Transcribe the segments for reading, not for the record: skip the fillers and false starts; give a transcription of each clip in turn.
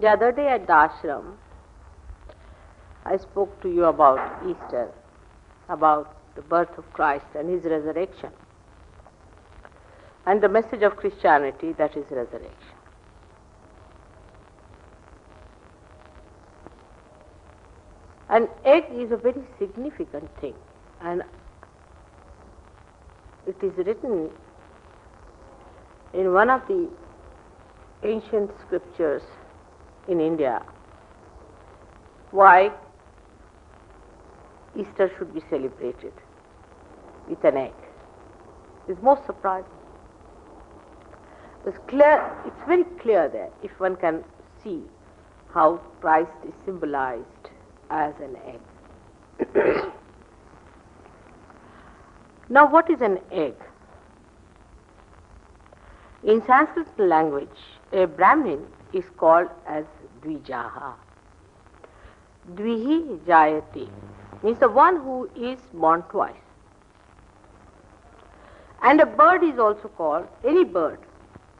The other day at the ashram, I spoke to you about Easter, about the birth of Christ and his resurrection, and the message of Christianity, that is resurrection. An egg is a very significant thing, and it is written in one of the ancient scriptures in India why Easter should be celebrated with an egg. It's most surprising. It's very clear there if one can see how Christ is symbolized as an egg. Now, what is an egg? In Sanskrit language, a Brahmin is called as Dvijaha. Dvihi Jayati means the one who is born twice. And a bird is also called, any bird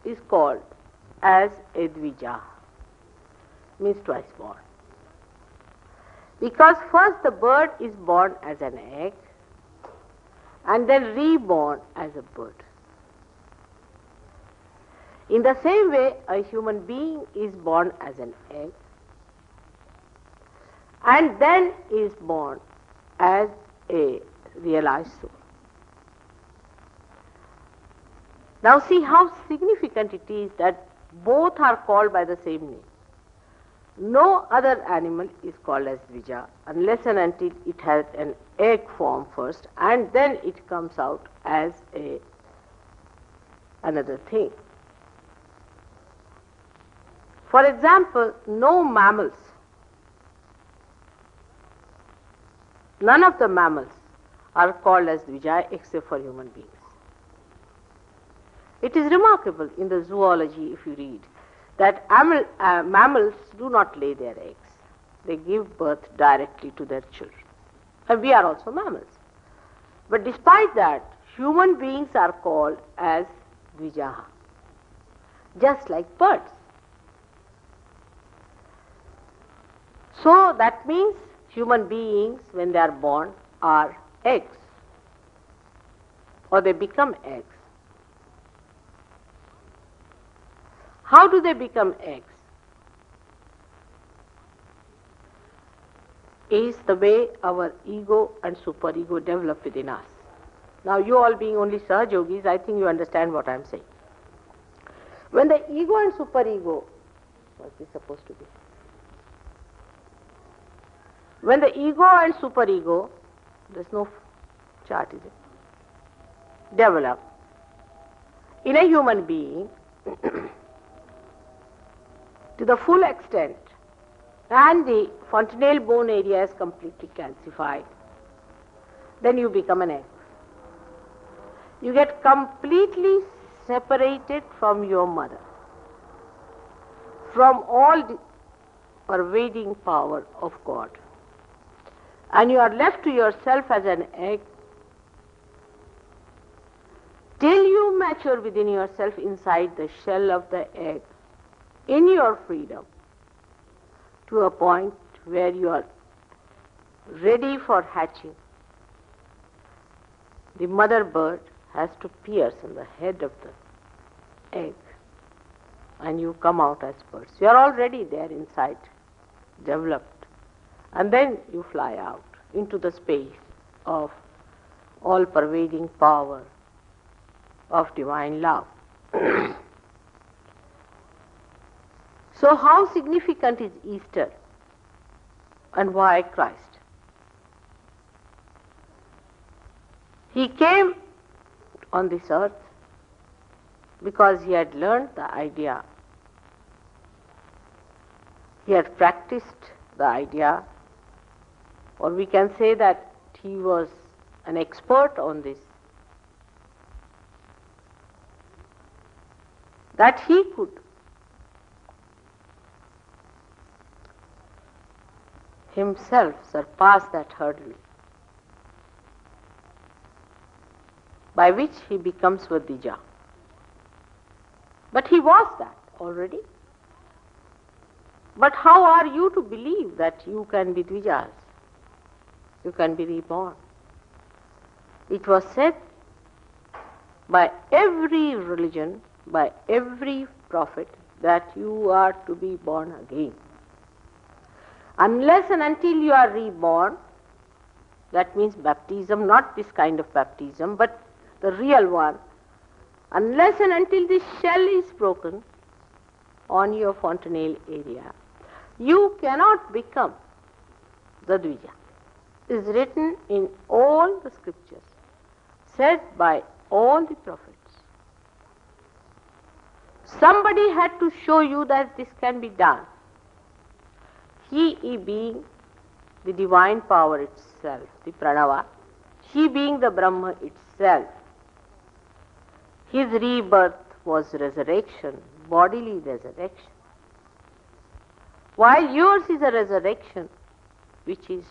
is called as a Dvijaha, means twice born. Because first the bird is born as an egg and then reborn as a bird. In the same way, a human being is born as an egg and then is born as a realized soul. Now see how significant it is that both are called by the same name. No other animal is called as Dvija unless and until it has an egg form first and then it comes out as another thing. For example, no mammals, none of the mammals are called as Dvija except for human beings. It is remarkable in the zoology, if you read, that mammals do not lay their eggs. They give birth directly to their children. And we are also mammals. But despite that, human beings are called as Dvijaha, just like birds. So that means human beings, when they are born, are eggs, or they become eggs. How do they become eggs? Is the way our ego and superego develop within us. Now you all being only Sahajogis, I think you understand what I am saying. When the ego and superego, what's this supposed to be? When the ego and superego, there's no chart, is it? Develop in a human being to the full extent and the fontanelle bone area is completely calcified, then you become an egg. You get completely separated from your mother, from all the pervading power of God. And you are left to yourself as an egg till you mature within yourself inside the shell of the egg in your freedom to a point where you are ready for hatching. The mother bird has to pierce in the head of the egg and you come out as birds. You are already there inside, developed. And then you fly out into the space of all-pervading power of divine love. So how significant is Easter and why Christ? He came on this earth because he had learned the idea, he had practiced the idea, or we can say that he was an expert on this, that he could himself surpass that hurdle by which he becomes Vadija. But he was that already. But how are you to believe that you can be Dvijas? You can be reborn. It was said by every religion, by every prophet, that you are to be born again. Unless and until you are reborn, that means baptism, not this kind of baptism, but the real one, unless and until this shell is broken on your fontanelle area, you cannot become the Dvija. Is written in all the scriptures, said by all the prophets. Somebody had to show you that this can be done. He being the divine power itself, the Pranava, he being the Brahma itself. His rebirth was resurrection, bodily resurrection. While yours is a resurrection which is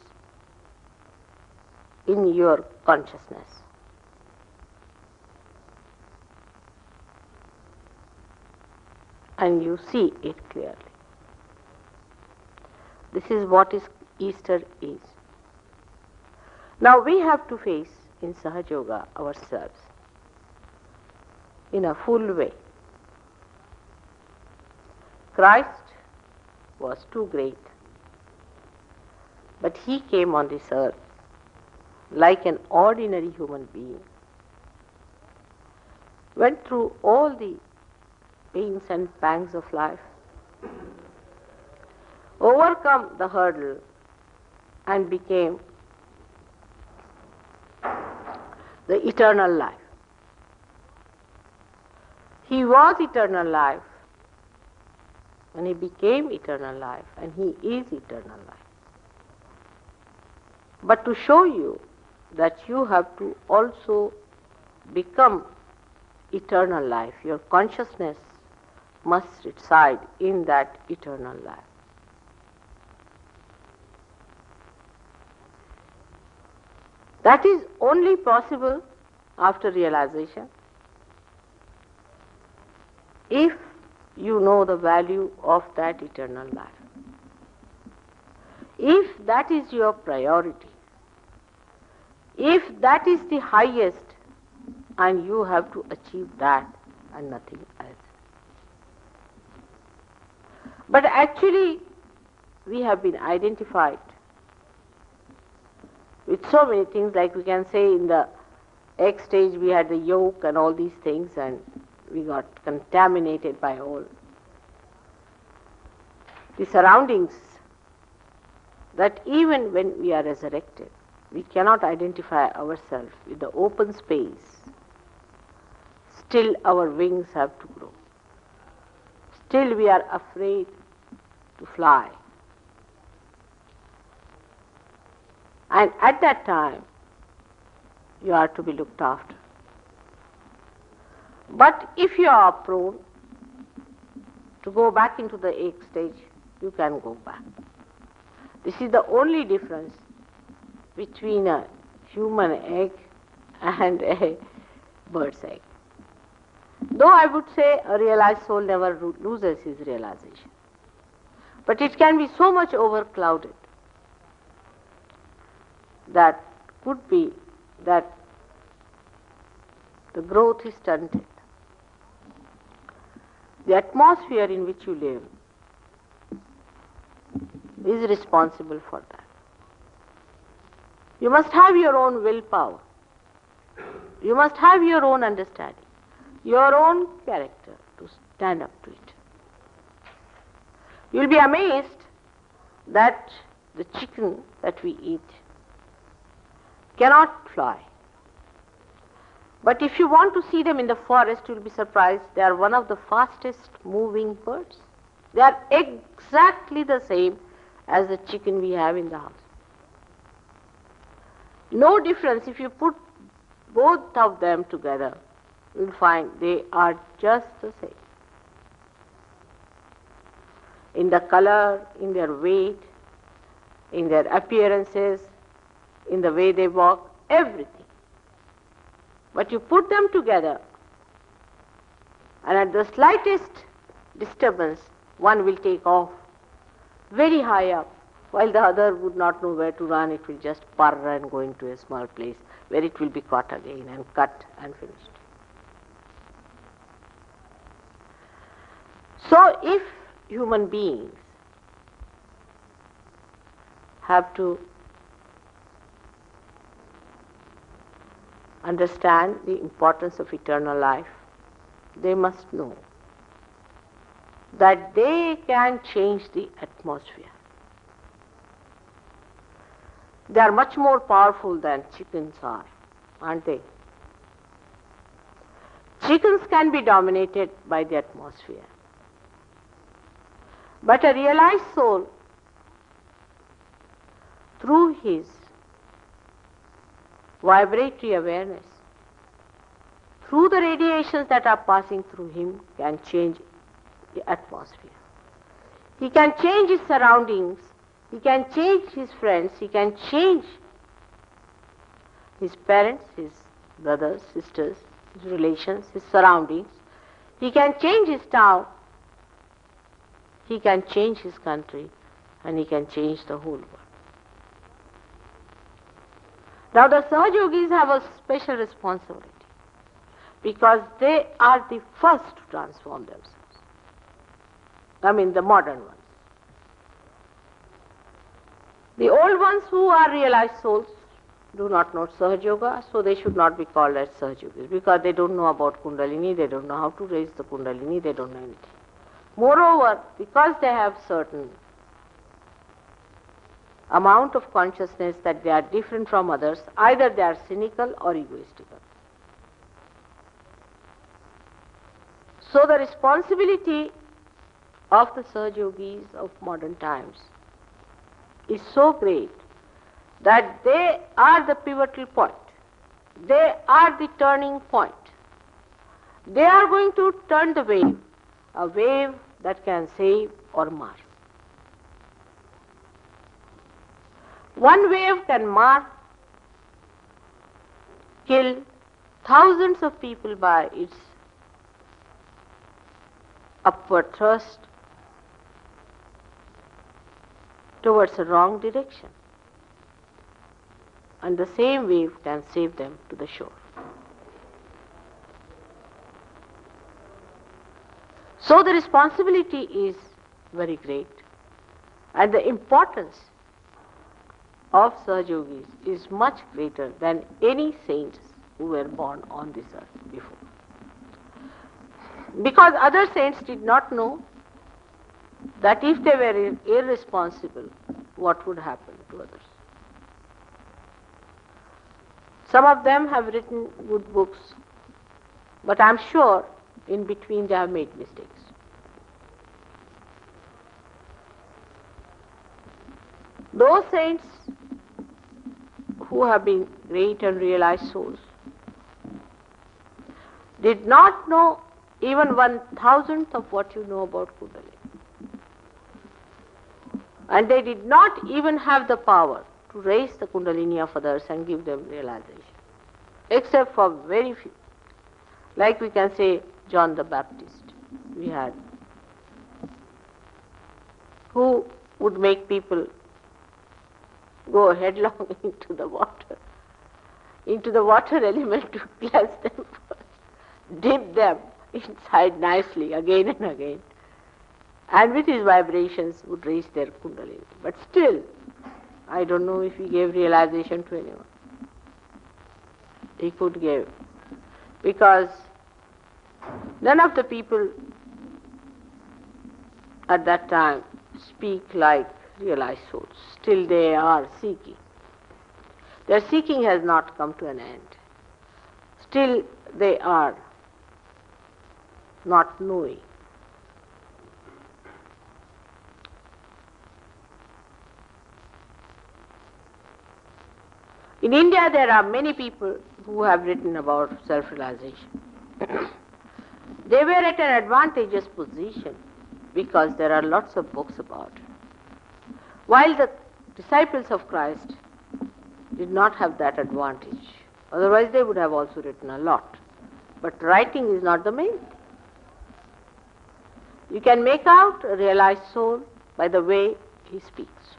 in your consciousness. And you see it clearly. This is what Easter is. Now we have to face in Sahaja Yoga ourselves in a full way. Christ was too great, but he came on this earth like an ordinary human being, went through all the pains and pangs of life, overcome the hurdle and became the eternal life. He was eternal life and he became eternal life, and he is eternal life. But to show you that you have to also become eternal life, your consciousness must reside in that eternal life. That is only possible after realization. If you know the value of that eternal life, if that is your priority, if that is the highest, and you have to achieve that and nothing else. But actually, we have been identified with so many things, like we can say in the egg stage we had the yolk and all these things, and we got contaminated by all the surroundings, that even when we are resurrected, we cannot identify ourselves with the open space. Still our wings have to grow. Still we are afraid to fly. And at that time, you are to be looked after. But if you are prone to go back into the egg stage, you can go back. This is the only difference between a human egg and a bird's egg. Though I would say a realized soul never loses his realization. But it can be so much overclouded that could be that the growth is stunted. The atmosphere in which you live is responsible for that. You must have your own willpower. You must have your own understanding, your own character to stand up to it. You will be amazed that the chicken that we eat cannot fly. But if you want to see them in the forest, you will be surprised. They are one of the fastest moving birds. They are exactly the same as the chicken we have in the house. No difference. If you put both of them together, you will find they are just the same. In the color, in their weight, in their appearances, in the way they walk, everything. But you put them together, and at the slightest disturbance, one will take off very high up, while the other would not know where to run. It will just purr and go into a small place where it will be caught again and cut and finished. So if human beings have to understand the importance of eternal life, they must know that they can change the atmosphere. They are much more powerful than chickens are, aren't they? Chickens can be dominated by the atmosphere. But a realized soul, through his vibratory awareness, through the radiations that are passing through him, can change the atmosphere. He can change his surroundings, he can change his friends, he can change his parents, his brothers, sisters, his relations, his surroundings. He can change his town, he can change his country, and he can change the whole world. Now the Sahaja Yogis have a special responsibility because they are the first to transform themselves. I mean the modern ones. The old ones who are realized souls do not know Sahaja Yoga, so they should not be called as Sahaja Yogis because they don't know about Kundalini, they don't know how to raise the Kundalini, they don't know anything. Moreover, because they have certain amount of consciousness that they are different from others, either they are cynical or egoistical. So the responsibility of the Sahaja Yogis of modern times is so great that they are the pivotal point. They are the turning point. They are going to turn the wave, a wave that can save or mar. One wave can mar, kill thousands of people by its upward thrust towards a wrong direction. And the same wave can save them to the shore. So the responsibility is very great, and the importance of Sahaja Yogis is much greater than any saints who were born on this earth before. Because other saints did not know that if they were irresponsible, what would happen to others. Some of them have written good books, but I'm sure in between they have made mistakes. Those saints who have been great and realized souls did not know even 1,000th of what you know about Kundalini. And they did not even have the power to raise the Kundalini of others and give them realization, except for very few. Like we can say John the Baptist, we had, who would make people go headlong into the water element to cleanse them, dip them inside nicely again and again, and with his vibrations would raise their Kundalini. But still, I don't know if he gave realization to anyone. He could give, because none of the people at that time speak like realized souls. Still they are seeking. Their seeking has not come to an end. Still they are not knowing. In India there are many people who have written about self-realization. They were at an advantageous position because there are lots of books about it. While the disciples of Christ did not have that advantage, otherwise they would have also written a lot. But writing is not the main thing. You can make out a realized soul by the way he speaks.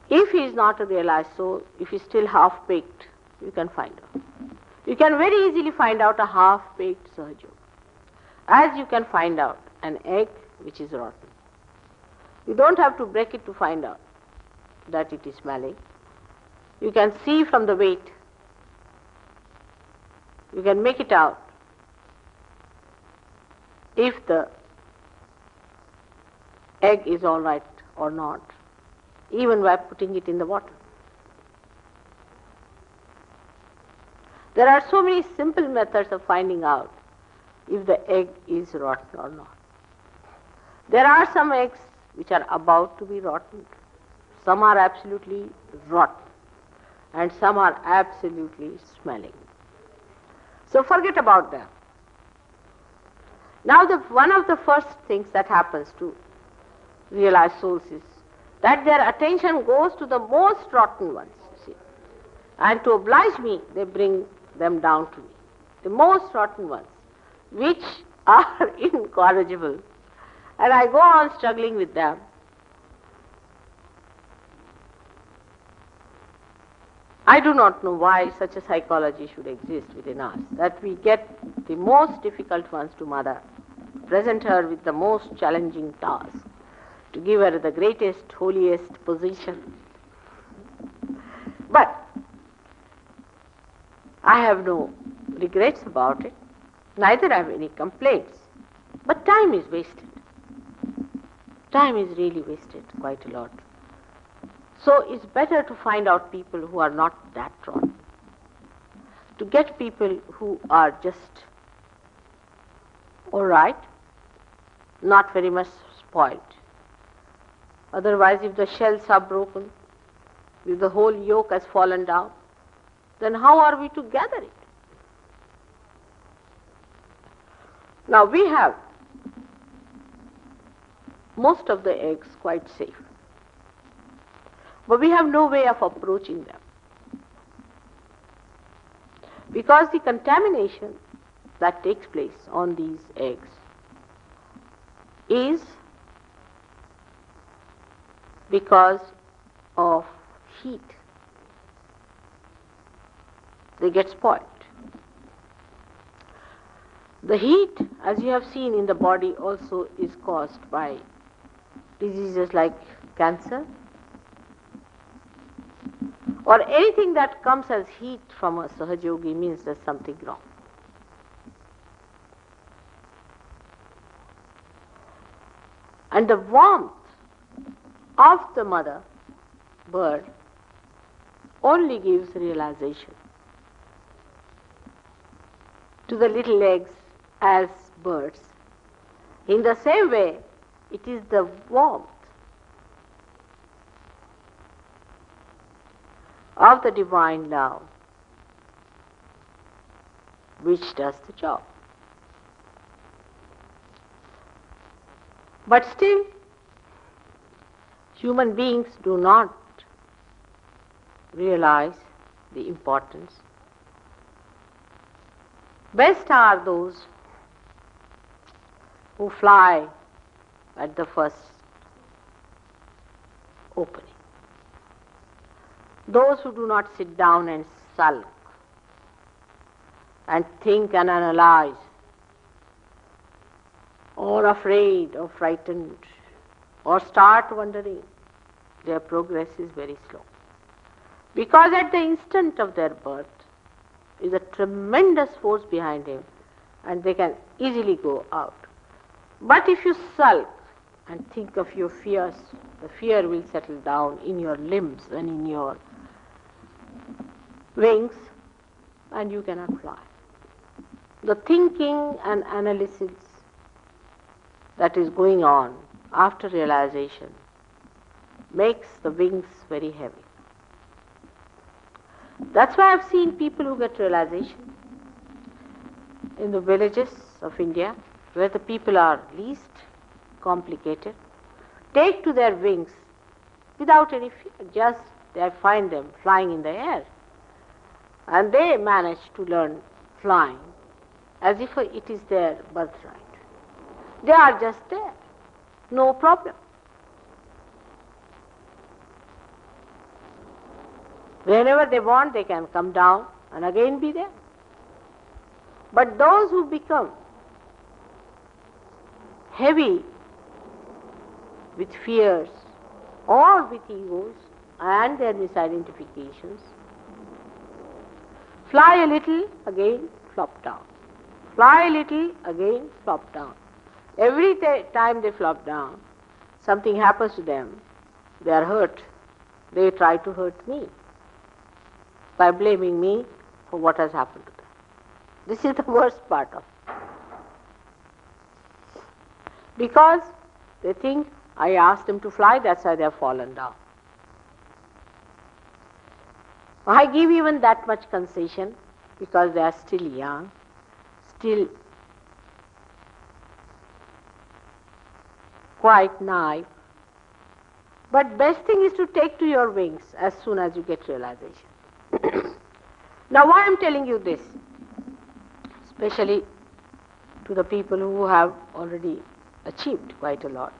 If he is not a realized soul, if he is still half-baked, you can find out. You can very easily find out a half-baked Sahaja, as you can find out an egg which is rotten. You don't have to break it to find out that it is smelling. You can see from the weight. You can make it out if the egg is all right or not, even by putting it in the water. There are so many simple methods of finding out if the egg is rotten or not. There are some eggs which are about to be rotten. Some are absolutely rotten and some are absolutely smelling. So forget about them. Now one of the first things that happens to realized souls is that their attention goes to the most rotten ones, you see. And to oblige me, they bring them down to me. The most rotten ones, which are incorrigible. And I go on struggling with them. I do not know why such a psychology should exist within us, that we get the most difficult ones to mother, present her with the most challenging task, to give her the greatest, holiest position. But I have no regrets about it, neither have any complaints. But time is wasted. Time is really wasted quite a lot. So it's better to find out people who are not that rotten, to get people who are just all right, not very much spoiled. Otherwise, if the shells are broken, if the whole yolk has fallen down, then how are we to gather it? Now we have most of the eggs quite safe, but we have no way of approaching them, because the contamination that takes place on these eggs is because of heat. They get spoiled. The heat, as you have seen in the body, also is caused by diseases like cancer, or anything that comes as heat from a Sahajogi means there's something wrong. And the warmth of the mother bird only gives realization to the little eggs as birds. In the same way, it is the warmth of the divine love which does the job. But still, human beings do not realize the importance. Best are those who fly at the first opening. Those who do not sit down and sulk and think and analyze, or afraid or frightened, or start wondering, their progress is very slow. Because at the instant of their birth is a tremendous force behind him, and they can easily go out. But if you sulk and think of your fears, the fear will settle down in your limbs and in your wings, and you cannot fly. The thinking and analysis that is going on after realization makes the wings very heavy. That's why I've seen people who get realization in the villages of India, where the people are least complicated, take to their wings without any fear. Just they find them flying in the air, and they manage to learn flying as if it is their birthright. They are just there. No problem. Whenever they want, they can come down and again be there. But those who become heavy with fears or with egos and their misidentifications, fly a little, again flop down. Fly a little, again flop down. Every time they flop down, something happens to them. They are hurt. They try to hurt me by blaming me for what has happened to them. This is the worst part of it. Because they think I asked them to fly, that's why they have fallen down. I give even that much concession because they are still young, still quite naive. But best thing is to take to your wings as soon as you get realization. Now why I am telling you this, especially to the people who have already achieved quite a lot,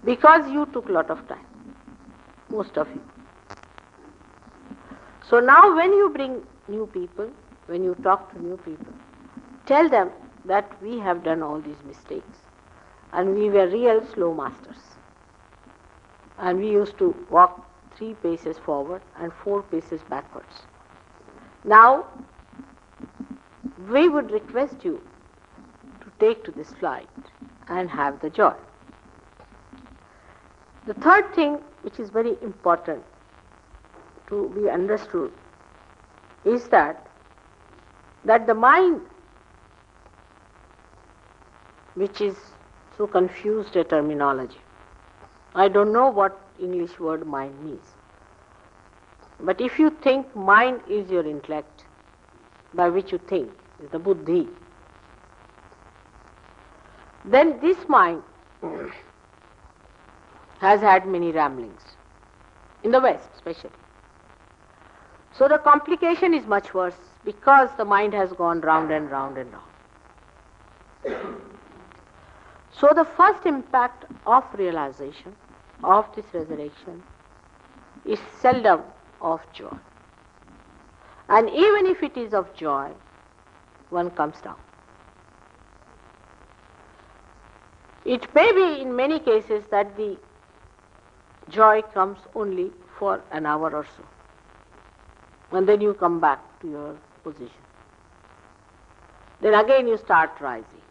because you took a lot of time, most of you. So now when you bring new people, when you talk to new people, tell them that we have done all these mistakes and we were real slow masters. And we used to walk 3 paces forward and 4 paces backwards. Now, we would request you to take to this flight and have the joy. The third thing, which is very important to be understood, is that the mind, which is so confused a terminology, I don't know what English word mind means. But if you think mind is your intellect, by which you think, is the buddhi, then this mind has had many ramblings, in the West especially. So the complication is much worse because the mind has gone round and round and round. So the first impact of realization of this resurrection is seldom of joy. And even if it is of joy, one comes down. It may be in many cases that the joy comes only for an hour or so, and then you come back to your position. Then again you start rising.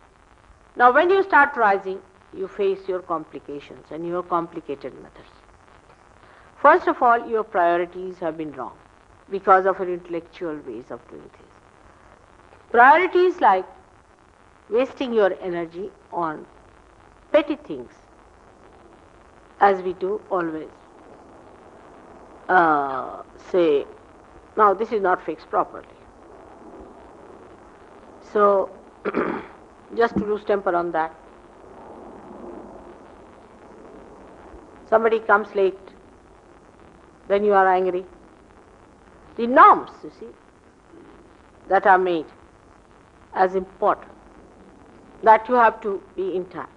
Now when you start rising, you face your complications and your complicated methods. First of all, your priorities have been wrong because of your intellectual ways of doing things. Priorities like wasting your energy on petty things, as we do always. Say, now this is not fixed properly. So, just to lose temper on that. Somebody comes late, then you are angry. The norms, you see, that are made as important, that you have to be in time.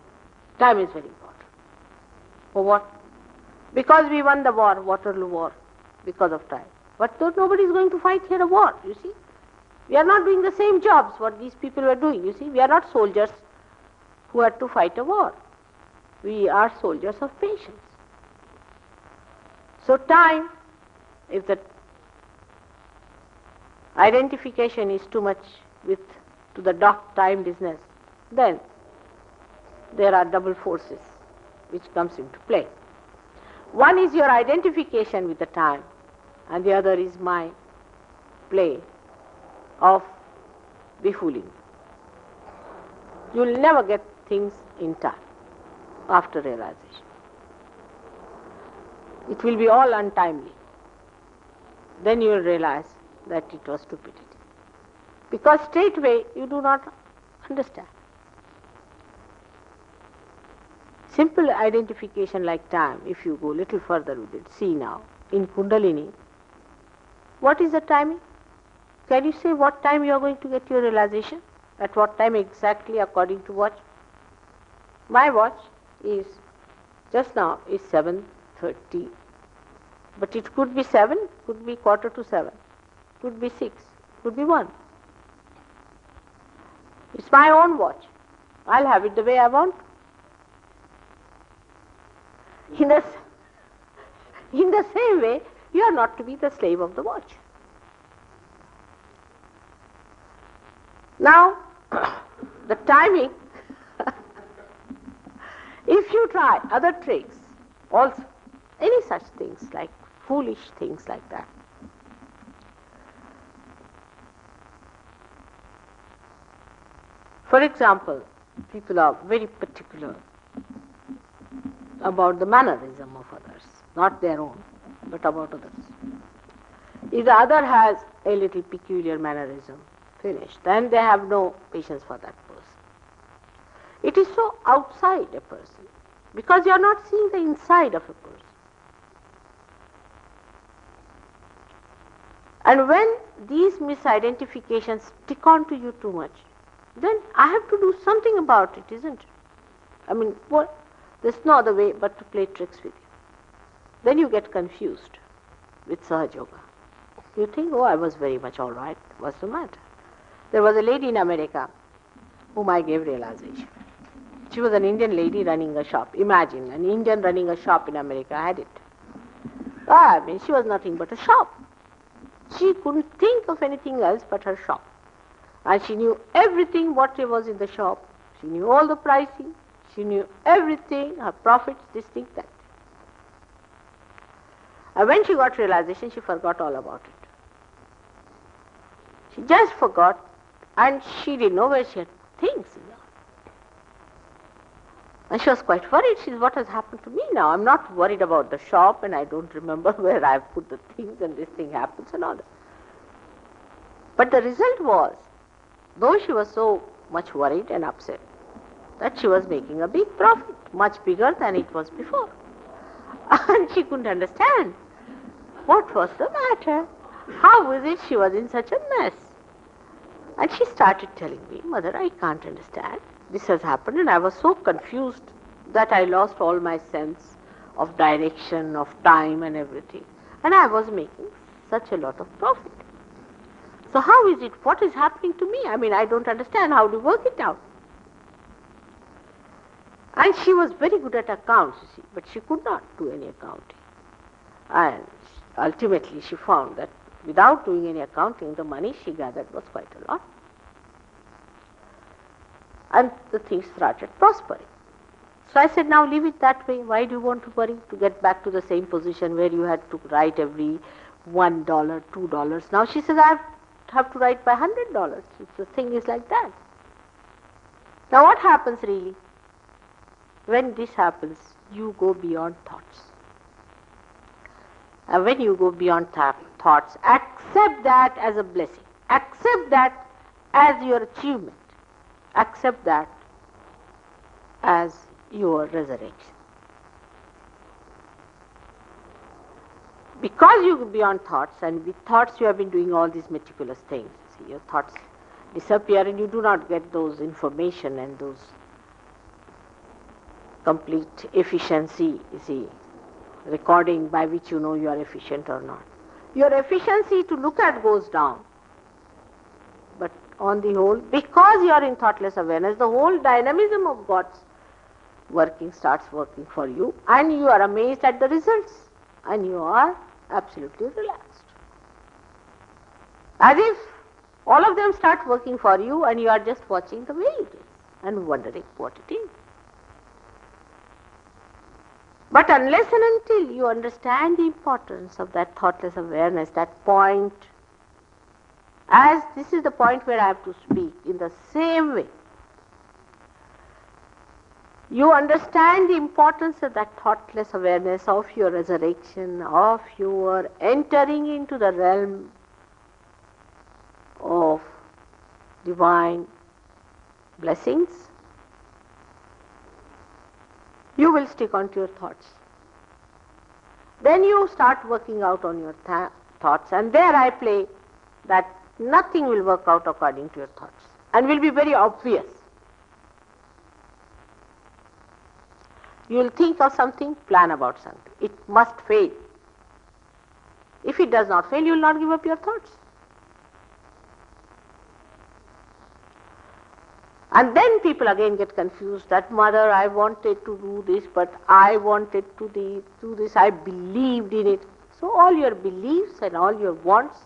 Time is very important. For what? Because we won the war, Waterloo War, because of time. But nobody is going to fight here a war, you see. We are not doing the same jobs what these people were doing, you see. We are not soldiers who had to fight a war. We are soldiers of patience. So time, if the identification is too much to the dot time business, then there are double forces which comes into play. One is your identification with the time, and the other is my play of befooling. You will never get things in time after realization. It will be all untimely. Then you will realize that it was stupidity. Because straightway you do not understand. Simple identification like time, if you go a little further with it, see now, in Kundalini, what is the timing? Can you say what time you are going to get your realization? At what time exactly according to what? My watch is, just now, is 7:30. But it could be 7, could be 7:15, could be 6, could be 1. It's my own watch. I'll have it the way I want. In the same way, you are not to be the slave of the watch. Now, the timing, if you try other tricks, also, any such things like foolish things like that, for example, people are very particular about the mannerism of others, not their own, but about others. If the other has a little peculiar mannerism, finished, then they have no patience for that person. It is so outside a person, because you are not seeing the inside of a person. And when these misidentifications stick on to you too much, then I have to do something about it, isn't it? I mean, what? There's no other way but to play tricks with you. Then you get confused with Sahaja Yoga. You think, oh, I was very much all right. What's the matter? There was a lady in America whom I gave realization. She was an Indian lady running a shop. Imagine, an Indian running a shop in America. I had it. I mean, she was nothing but a shop. She couldn't think of anything else but her shop. And she knew everything what was in the shop. She knew all the pricing. She knew everything, her profits, this thing, that. And when she got realization, she forgot all about it. She just forgot, and she didn't know where she had things. And she was quite worried. She said, what has happened to me now? I'm not worried about the shop, and I don't remember where I've put the things, and this thing happens and all that. But the result was, though she was so much worried and upset, that she was making a big profit, much bigger than it was before. And she couldn't understand what was the matter. How was it she was in such a mess? And she started telling me, Mother, I can't understand. This has happened, and I was so confused that I lost all my sense of direction, of time and everything. And I was making such a lot of profit. So how is it? What is happening to me? I mean, I don't understand how to work it out. And she was very good at accounts, you see, but she could not do any accounting. And ultimately she found that without doing any accounting, the money she gathered was quite a lot. And the things started prospering. So I said, now leave it that way. Why do you want to worry? To get back to the same position where you had to write every $1, $2. Now she says, I have to write by $100. The thing is like that. Now what happens really? When this happens, you go beyond thoughts. And when you go beyond thoughts, accept that as a blessing. Accept that as your achievement. Accept that as your resurrection. Because you go beyond thoughts, and with thoughts you have been doing all these meticulous things. See, your thoughts disappear and you do not get those information and those complete efficiency, you see, recording by which you know you are efficient or not. Your efficiency to look at goes down. But on the whole, because you are in thoughtless awareness, the whole dynamism of God's working starts working for you, and you are amazed at the results, and you are absolutely relaxed. As if all of them start working for you and you are just watching the way it is and wondering what it is. But unless and until you understand the importance of that thoughtless awareness, that point, as this is the point where I have to speak, in the same way, you understand the importance of that thoughtless awareness of your resurrection, of your entering into the realm of divine blessings, you will stick on to your thoughts. Then you start working out on your thoughts, and there I play that nothing will work out according to your thoughts and will be very obvious. You will think of something, plan about something. It must fail. If it does not fail, you will not give up your thoughts. And then people again get confused that, mother, I wanted to do this, but I wanted to do this, I believed in it. So all your beliefs and all your wants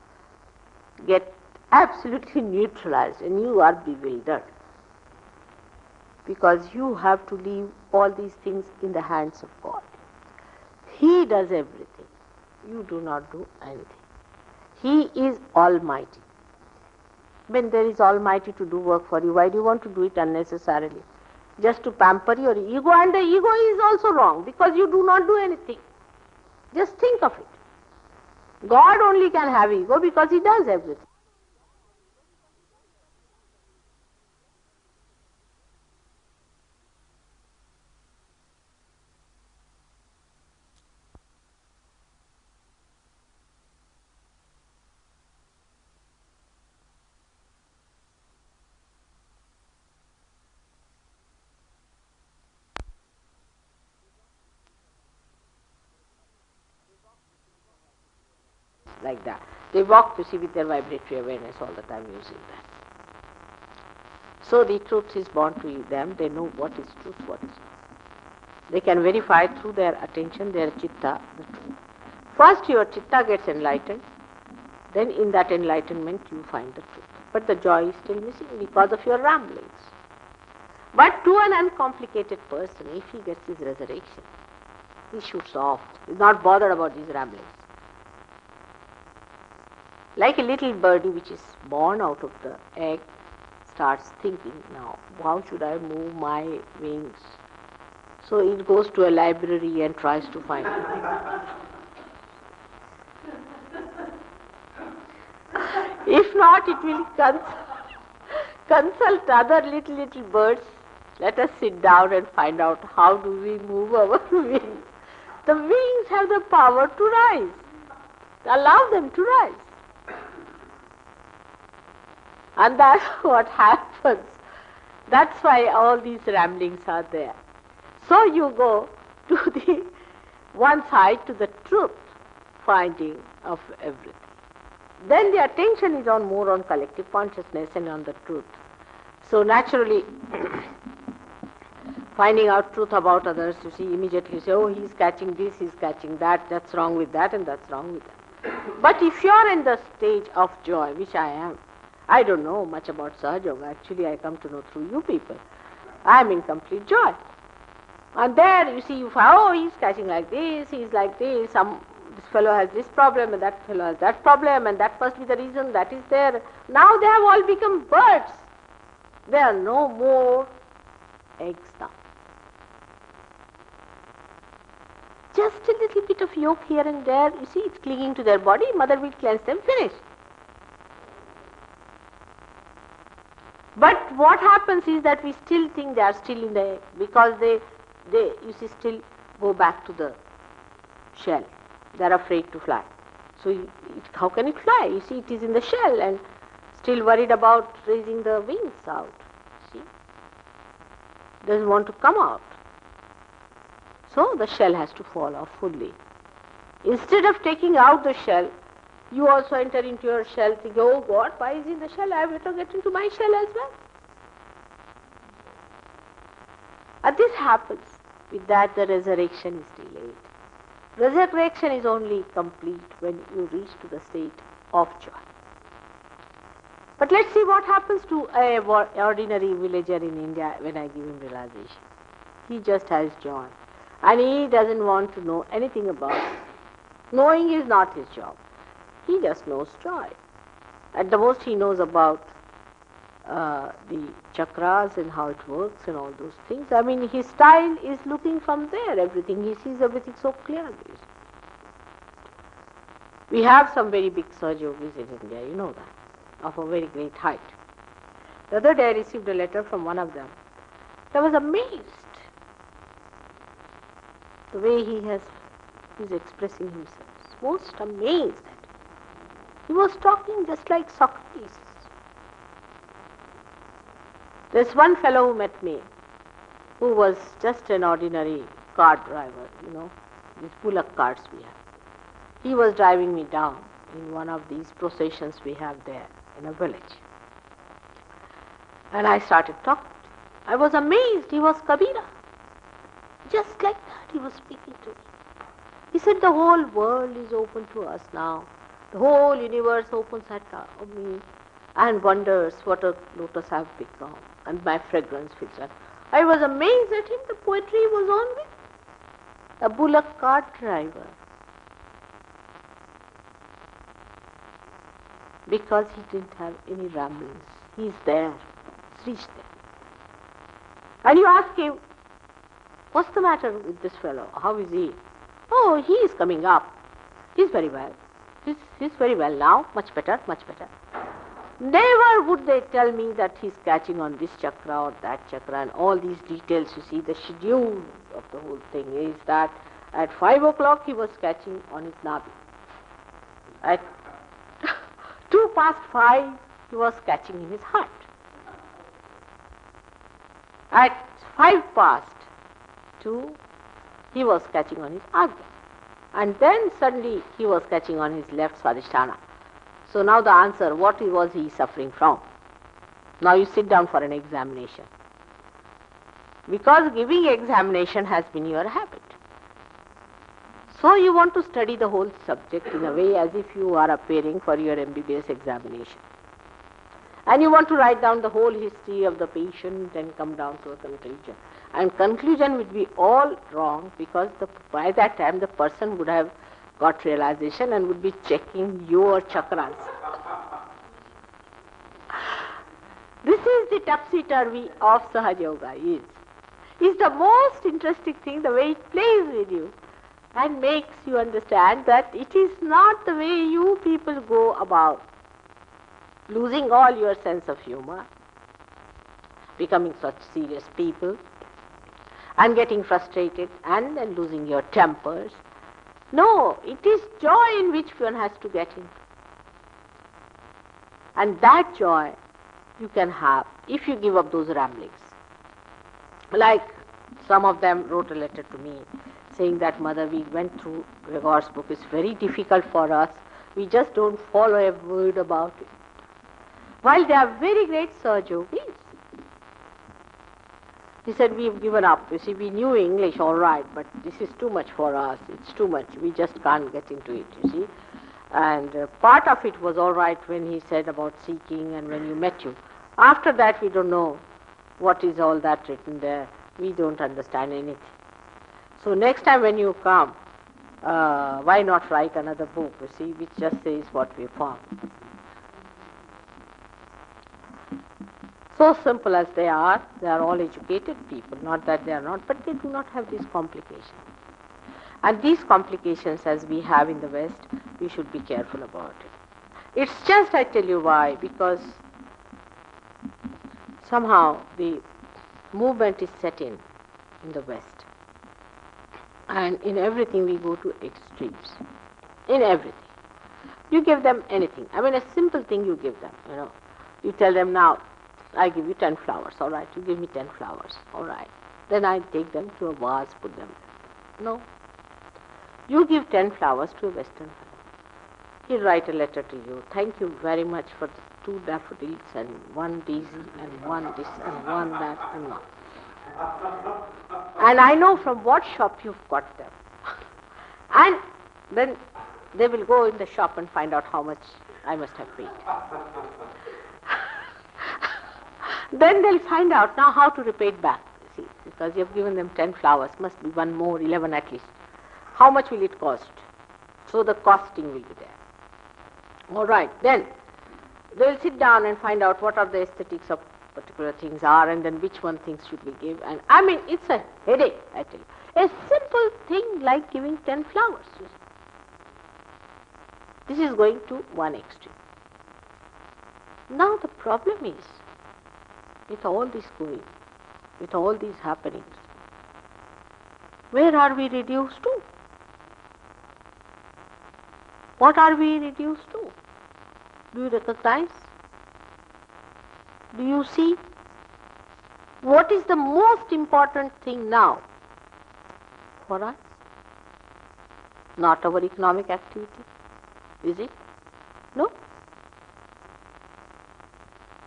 get absolutely neutralized and you are bewildered. Because you have to leave all these things in the hands of God. He does everything. You do not do anything. He is Almighty. When there is Almighty to do work for you, why do you want to do it unnecessarily? Just to pamper your ego, and the ego is also wrong because you do not do anything. Just think of it. God only can have ego because He does everything. Like that. They walk to see with their vibratory awareness all the time using that. So the truth is born to them. They know what is truth, what is not. They can verify through their attention, their chitta, the truth. First your chitta gets enlightened, then in that enlightenment you find the truth. But the joy is still missing because of your ramblings. But to an uncomplicated person, if he gets his resurrection, he shoots off. He's not bothered about these ramblings. Like a little birdie which is born out of the egg, starts thinking, now, how should I move my wings? So it goes to a library and tries to find it. If not, it will consult other little birds. Let us sit down and find out how do we move our wings. The wings have the power to rise. Allow them to rise. And that's what happens. That's why all these ramblings are there. So you go to the one side, to the truth finding of everything. Then the attention is more on collective consciousness and on the truth. So naturally, finding out truth about others, you see, immediately you say, oh, he's catching this, he's catching that, that's wrong with that, and that's wrong with that. But if you're in the stage of joy, which I am, I don't know much about Sahaja Yoga. Actually, I come to know through you people. I am in complete joy. And there, you see, you find, oh, he's catching like this, he's like this, this fellow has this problem, and that fellow has that problem, and that must be the reason that is there. Now they have all become birds. There are no more eggs now. Just a little bit of yolk here and there, you see, it's clinging to their body, mother will cleanse them, finish. But what happens is that we still think they are still in the egg because they you see, still go back to the shell. They are afraid to fly. So how can it fly? You see, it is in the shell and still worried about raising the wings out. See? Doesn't want to come out. So the shell has to fall off fully. Instead of taking out the shell, you also enter into your shell thinking, oh God, why is he in the shell? I better get into my shell as well. And this happens. With that, the resurrection is delayed. Resurrection is only complete when you reach to the state of joy. But let's see what happens to an ordinary villager in India when I give him realization. He just has joy. And he doesn't want to know anything about it. Knowing is not his job. He just knows joy. At the most he knows about the chakras and how it works and all those things. I mean, his style is looking from there, everything. He sees everything so clearly. We have some very big Sahaja Yogis in India, you know that, of a very great height. The other day I received a letter from one of them. I was amazed the way he is expressing himself. Most amazed. He was talking just like Socrates. There's one fellow who met me who was just an ordinary cart driver, these bullock carts we have. He was driving me down in one of these processions we have there in a village. And I started talking. I was amazed. He was Kabira. Just like that, he was speaking to me. He said, the whole world is open to us now. The whole universe opens at me and wonders what a lotus I have become. And my fragrance fills up. I was amazed at him. The poetry was on with a bullock cart driver. Because he didn't have any ramblings. He's there. He's reached there. And you ask him, what's the matter with this fellow? How is he? Oh, he is coming up. He's very well. He's very well now. Much better, much better. Never would they tell me that he's catching on this chakra or that chakra and all these details. You see, the schedule of the whole thing is that at 5 o'clock he was catching on his nabi. At 5:02 he was catching in his heart. At 2:05 he was catching on his agya. And then suddenly he was catching on his left swadhisthana. So now the answer, what was he suffering from? Now you sit down for an examination. Because giving examination has been your habit. So you want to study the whole subject in a way as if you are appearing for your MBBS examination. And you want to write down the whole history of the patient and come down to a conclusion. And conclusion would be all wrong because by that time the person would have got realization and would be checking your chakras. This is the topsy-turvy of Sahaja Yoga. Is the most interesting thing, the way it plays with you and makes you understand that it is not the way you people go about losing all your sense of humor, becoming such serious people, and getting frustrated and then losing your tempers. No, it is joy in which one has to get in. And that joy you can have if you give up those ramblings. Like some of them wrote a letter to me saying that, Mother, we went through Gregor's book. It's very difficult for us. We just don't follow a word about it. While they are very great Sahaja Yogis. He said, we've given up. You see, we knew English all right, but this is too much for us. It's too much. We just can't get into it, you see. And part of it was all right when he said about seeking and when you met you. After that, we don't know what is all that written there. We don't understand anything. So next time when you come, why not write another book, you see, which just says what we found. So simple as they are all educated people, not that they are not, but they do not have these complications. And these complications, as we have in the West, we should be careful about it. It's just, I tell you why, because somehow the movement is set in the West. And in everything we go to extremes. In everything. You give them anything. I mean, a simple thing you give them, You tell them, now, I give you 10 flowers, all right. You give me 10 flowers, all right. Then I take them to a vase, put them there. No. You give 10 flowers to a Western fellow. He'll write a letter to you. Thank you very much for the 2 daffodils and 1 daisy and 1 this and 1 that and 1. And I know from what shop you've got them. And then they will go in the shop and find out how much I must have paid. Then they'll find out now how to repay it back, you see, because you've given them 10 flowers, must be 1 more, 11 at least. How much will it cost? So the costing will be there. All right, then they'll sit down and find out what are the aesthetics of particular things are and then which one things should we give. And I mean, it's a headache, I tell you. A simple thing like giving 10 flowers. You see. This is going to one extreme. Now the problem is, with all this going, with all these happenings, where are we reduced to? What are we reduced to? Do you recognize? Do you see? What is the most important thing now? for us? Not our economic activity, is it? No.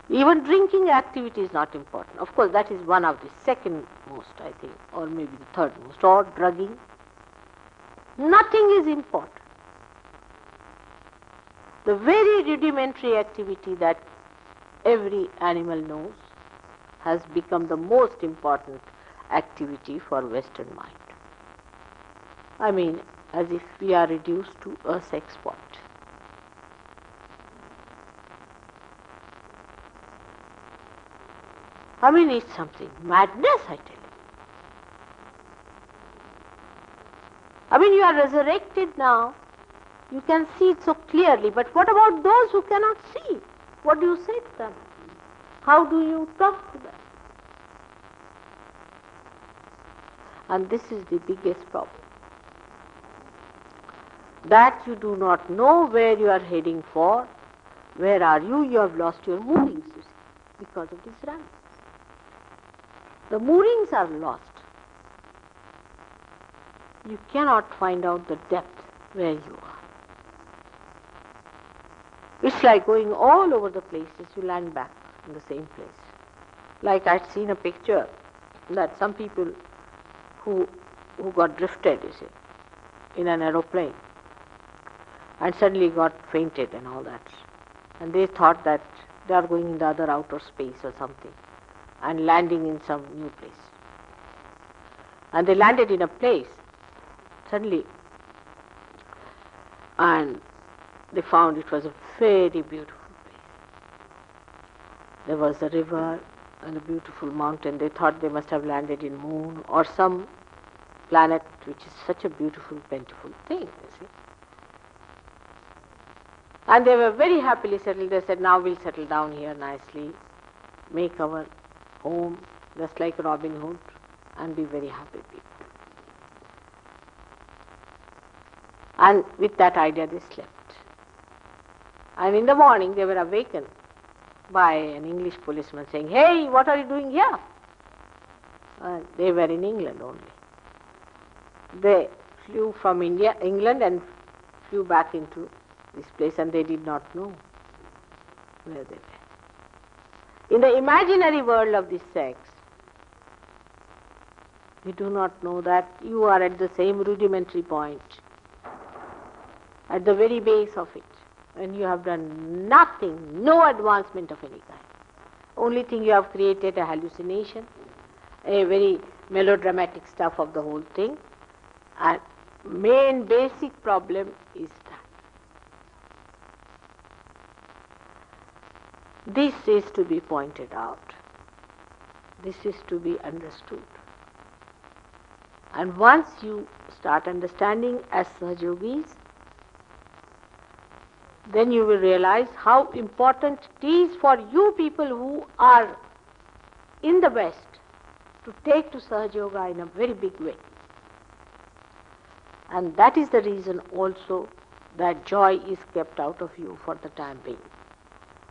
Even drinking activity is not important. Of course, that is one of the second most, I think, or maybe the third most, or drugging. Nothing is important. The very rudimentary activity that every animal knows has become the most important activity for Western mind. I mean, as if we are reduced to a sex point. I mean, it's something madness, I tell you. I mean, you are resurrected now. You can see it so clearly. But what about those who cannot see? What do you say to them? How do you talk to them? And this is the biggest problem. That you do not know where you are heading for. Where are you? You have lost your moorings, you see, because of these rambles. The moorings are lost. You cannot find out the depth where you are. It's like going all over the places, you land back in the same place. Like I'd seen a picture that some people who got drifted, you see, in an aeroplane and suddenly got fainted and all that. And they thought that they are going in the other outer space or something and landing in some new place. And they landed in a place suddenly and they found it was a very beautiful place. There was a river and a beautiful mountain. They thought they must have landed in moon or some planet which is such a beautiful, plentiful thing, you see. And they were very happily settled. They said, now we'll settle down here nicely, make our home just like Robin Hood and be very happy people. And with that idea they slept. And in the morning they were awakened by an English policeman saying, hey, what are you doing here? They were in England only. They flew from England and flew back into this place and they did not know where they were. In the imaginary world of this sex, you do not know that you are at the same rudimentary point, at the very base of it, and you have done nothing, no advancement of any kind. Only thing you have created a hallucination, a very melodramatic stuff of the whole thing, and main basic problem is that. This is to be pointed out. This is to be understood. And once you start understanding as Sahajogis, then you will realize how important it is for you people who are in the West to take to Sahaja Yoga in a very big way. And that is the reason also that joy is kept out of you for the time being.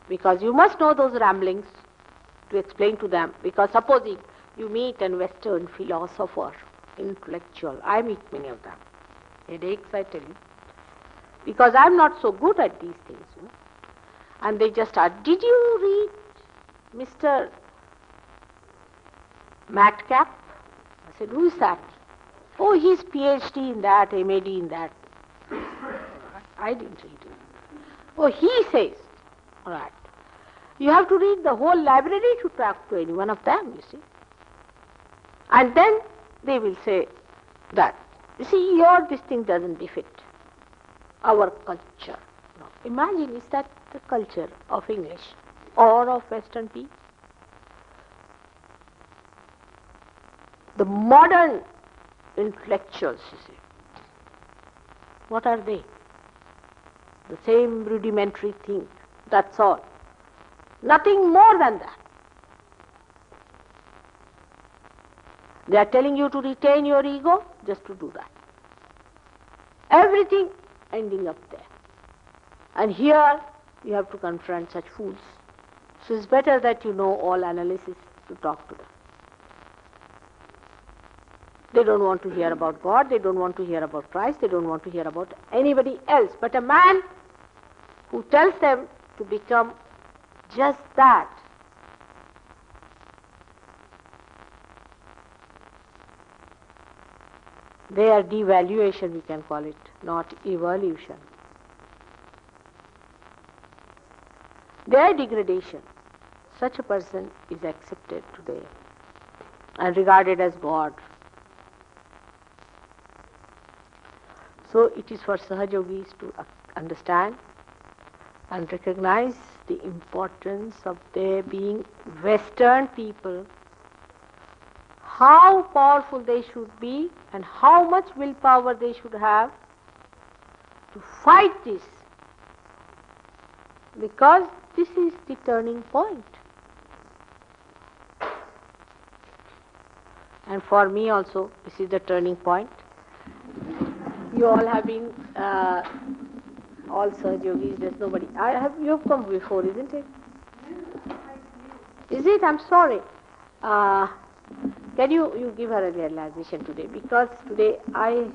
Because you must know those ramblings to explain to them. Because supposing you meet a Western philosopher, intellectual, I meet many of them. Headaches, I tell you. Because I'm not so good at these things. You know? And they just ask, did you read Mr. Madcap? I said, who is that? Oh, he's PhD in that, MAD in that. I didn't read it. Oh, he says. All right. You have to read the whole library to talk to any one of them, you see. And then they will say that, you see, this thing doesn't befit our culture. No. Imagine, is that the culture of English or of Western people? The modern intellectuals, you see, what are they? The same rudimentary thing, that's all. Nothing more than that. They are telling you to retain your ego, just to do that. Everything ending up there. And here you have to confront such fools. So it's better that you know all analysis to talk to them. They don't want to hear about God, they don't want to hear about Christ, they don't want to hear about anybody else. But a man who tells them to become just that, their devaluation, we can call it, not evolution. Their degradation, such a person is accepted today and regarded as God. So it is for Sahajogis to understand and recognize the importance of their being Western people, how powerful they should be and how much willpower they should have to fight this, because this is the turning point. And for me also, this is the turning point. You all have been, all Sahajogis, there's nobody. You have come before, isn't it? Is it? I'm sorry. Can you give her a realization today? Because today I